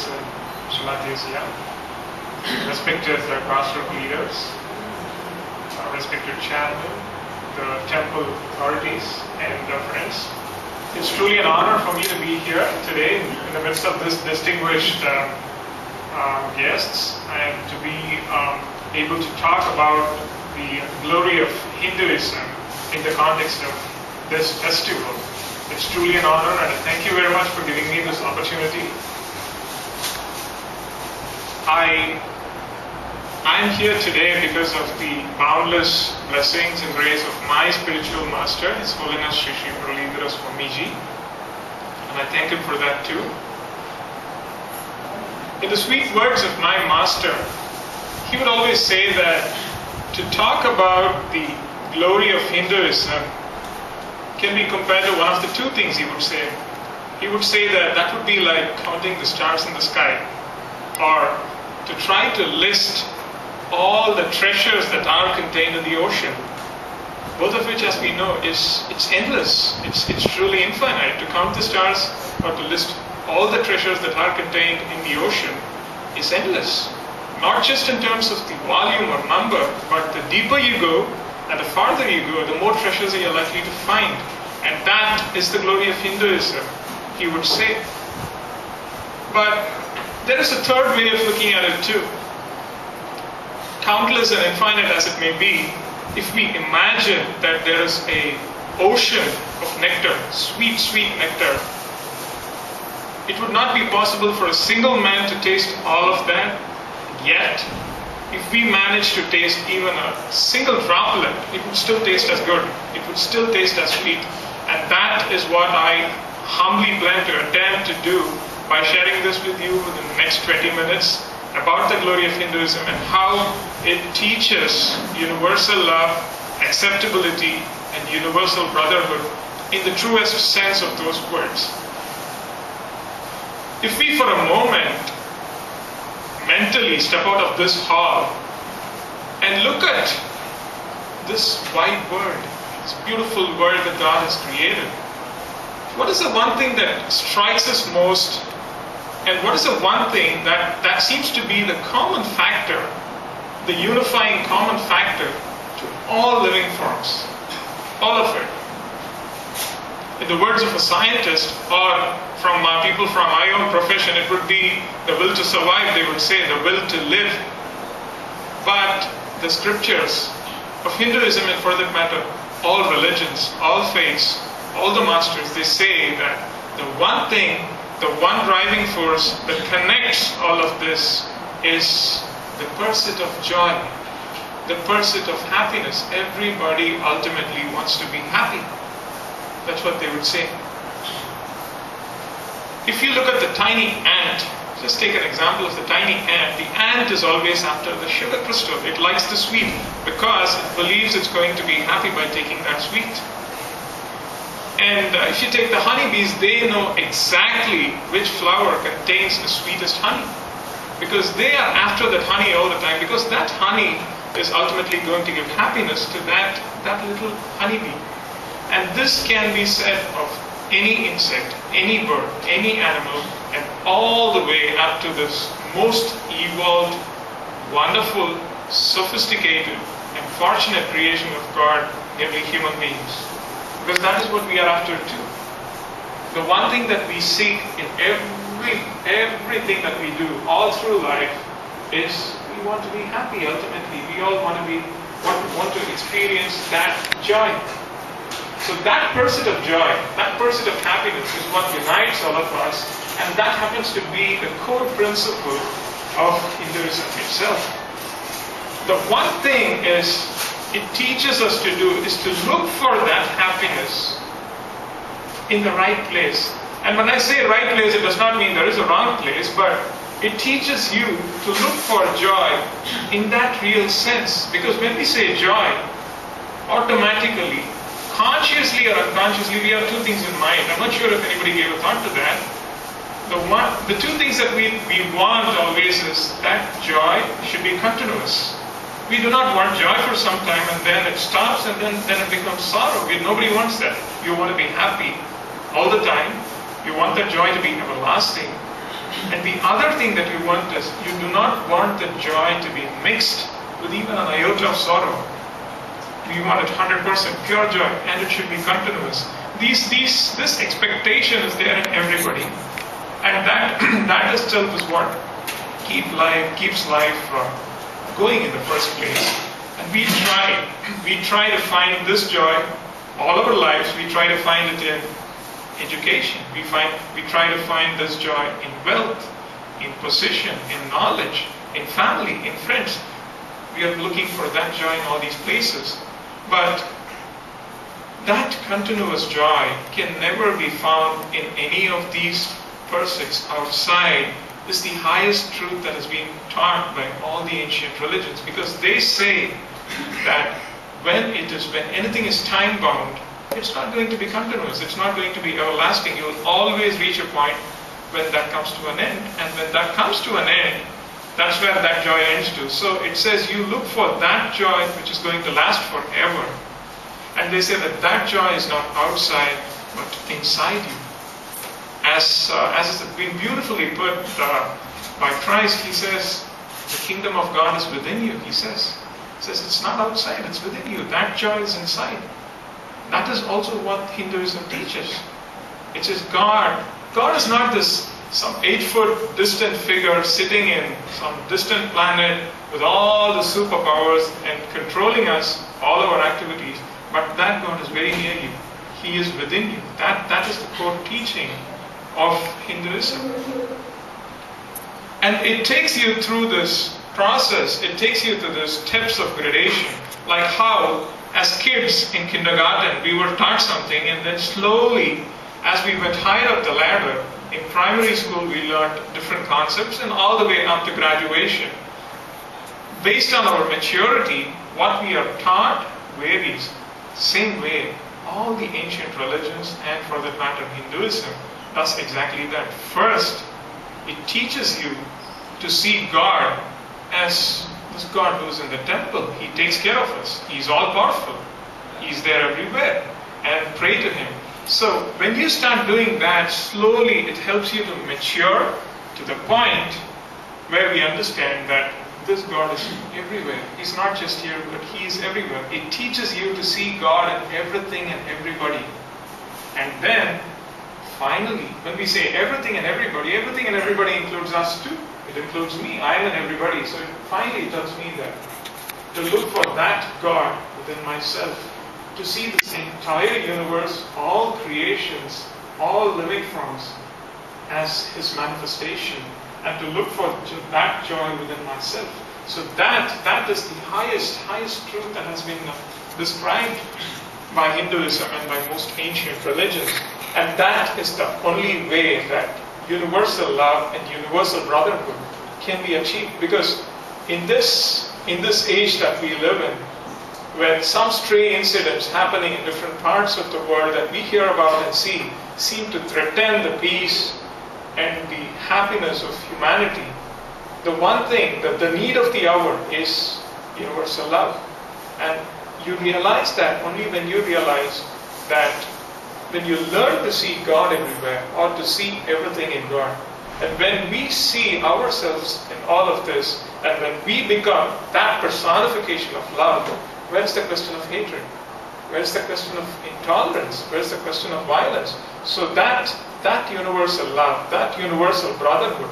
members in Shilathesia, respected pastoral leaders, respected chairman, the temple authorities, and friends. It's truly an honor for me to be here today in the midst of this distinguished guests and to be able to talk about the glory of Hinduism in the context of this festival. It's truly an honor, and thank you very much for giving me this opportunity. I'm here today because of the boundless blessings and grace of my spiritual master, His Holiness Shri Shri Muralidhara Swamiji, and I thank him for that too. In the sweet words of my master, he would always say that to talk about the glory of Hinduism can be compared to one of the two things he would say. He would say that would be like counting the stars in the sky, or to try to list all the treasures that are contained in the ocean, both of which, as we know, it's endless. It's truly infinite. To count the stars or to list all the treasures that are contained in the ocean is endless. Not just in terms of the volume or number, but the deeper you go and the farther you go, the more treasures you're likely to find. And that is the glory of Hinduism, he would say. But there is a third way of looking at it too. Countless and infinite as it may be, if we imagine that there is an ocean of nectar, sweet, sweet nectar, it would not be possible for a single man to taste all of that. Yet, if we manage to taste even a single droplet, it would still taste as good. It would still taste as sweet. And that is what I humbly plan to attempt to do by sharing this with you within the next 20 minutes about the glory of Hinduism and how it teaches universal love, acceptability, and universal brotherhood in the truest sense of those words. If we for a moment mentally step out of this hall and look at this wide world, this beautiful world that God has created, what is the one thing that strikes us most, and what is the one thing that seems to be the common factor, the unifying common factor to all living forms? All of it. In the words of a scientist, or from people from my own profession, it would be the will to survive, they would say, the will to live. But the scriptures of Hinduism, and for that matter, all religions, all faiths, all the masters, they say that the one thing, the one driving force that connects all of this is the pursuit of joy, the pursuit of happiness. Everybody ultimately wants to be happy. That's what they would say. If you look at the tiny ant, just take an example of the tiny ant. The ant is always after the sugar crystal. It likes the sweet because it believes it's going to be happy by taking that sweet. And if you take the honeybees, they know exactly which flower contains the sweetest honey, because they are after that honey all the time, because that honey is ultimately going to give happiness to that little honeybee. And this can be said of any insect, any bird, any animal, and all the way up to this most evolved, wonderful, sophisticated, and fortunate creation of God, namely human beings. Because that is what we are after too. The one thing that we seek in everything that we do all through life is we want to be happy ultimately. We all want to experience that joy. So that pursuit of joy, that pursuit of happiness is what unites all of us, and that happens to be the core principle of Hinduism itself. The one thing it teaches us to do is to look for that happiness in the right place. And when I say right place, it does not mean there is a wrong place, but it teaches you to look for joy in that real sense. Because when we say joy, automatically, consciously or unconsciously, we have two things in mind. I'm not sure if anybody gave a thought to that. The two things that we want always is that joy should be continuous. We do not want joy for some time and then it stops and then it becomes sorrow. Nobody wants that. You want to be happy all the time. You want that joy to be everlasting. And the other thing that you want is, you do not want the joy to be mixed with even an iota of sorrow. You want it 100% pure joy, and it should be continuous. This expectation is there in everybody, and that itself is what keeps life going in the first place. And we try to find this joy all of our lives. We try to find it in education. We try to find this joy in wealth, in position, in knowledge, in family, in friends. We are looking for that joy in all these places. But that continuous joy can never be found in any of these pursuits outside. This is the highest truth that has been taught by all the ancient religions, because they say that when anything is time bound, it's not going to be continuous, it's not going to be everlasting. You will always reach a point when that comes to an end, and when that comes to an end, that's where that joy ends to. So it says you look for that joy which is going to last forever. And they say that joy is not outside, but inside you. As has been beautifully put by Christ, he says, the kingdom of God is within you, he says. He says it's not outside, it's within you. That joy is inside. That is also what Hinduism teaches. It says God is not some 8-foot distant figure sitting in some distant planet with all the superpowers and controlling us, all our activities. But that God is very near you. He is within you. That is the core teaching of Hinduism. And it takes you through this process. It takes you to the steps of gradation. Like how, as kids in kindergarten, we were taught something, and then slowly, as we went higher up the ladder, in primary school we learned different concepts, and all the way up to graduation. Based on our maturity, what we are taught varies. Same way, all the ancient religions, and for that matter Hinduism, does exactly that. First, it teaches you to see God as this God who is in the temple. He takes care of us. He's all powerful. He's there everywhere. And pray to Him. So when you start doing that, slowly it helps you to mature to the point where we understand that this God is everywhere. He's not just here, but He is everywhere. It teaches you to see God in everything and everybody. And then, finally, when we say everything and everybody includes us too. It includes me. I am in everybody. So it finally tells me that to look for that God within myself, to see this entire universe, all creations, all living forms as His manifestation, and to look for that joy within myself. So that is the highest truth that has been described by Hinduism and by most ancient religions. And that is the only way that universal love and universal brotherhood can be achieved. Because in this age that we live in, when some stray incidents happening in different parts of the world that we hear about and see seem to threaten the peace and the happiness of humanity, the one thing, that the need of the hour is universal love. And you realize that only when you realize that when you learn to see God everywhere, or to see everything in God, and when we see ourselves in all of this, and when we become that personification of love, where's the question of hatred? Where's the question of intolerance? Where's the question of violence? So that universal love, that universal brotherhood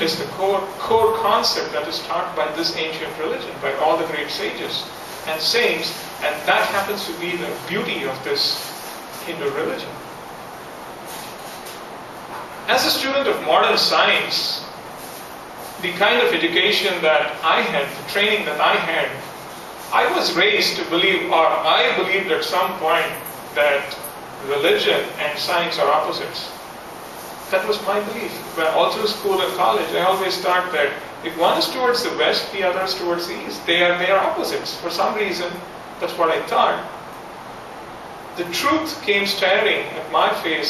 is the core concept that is taught by this ancient religion, by all the great sages and saints, and that happens to be the beauty of this Hindu religion. As a student of modern science, the kind of education that I had, the training that I had, I was raised to believe, or I believed at some point, that religion and science are opposites. That was my belief. When all through school and college, I always thought that if one is towards the west, the other is towards the east. They are opposites. For some reason, that's what I thought. The truth came staring at my face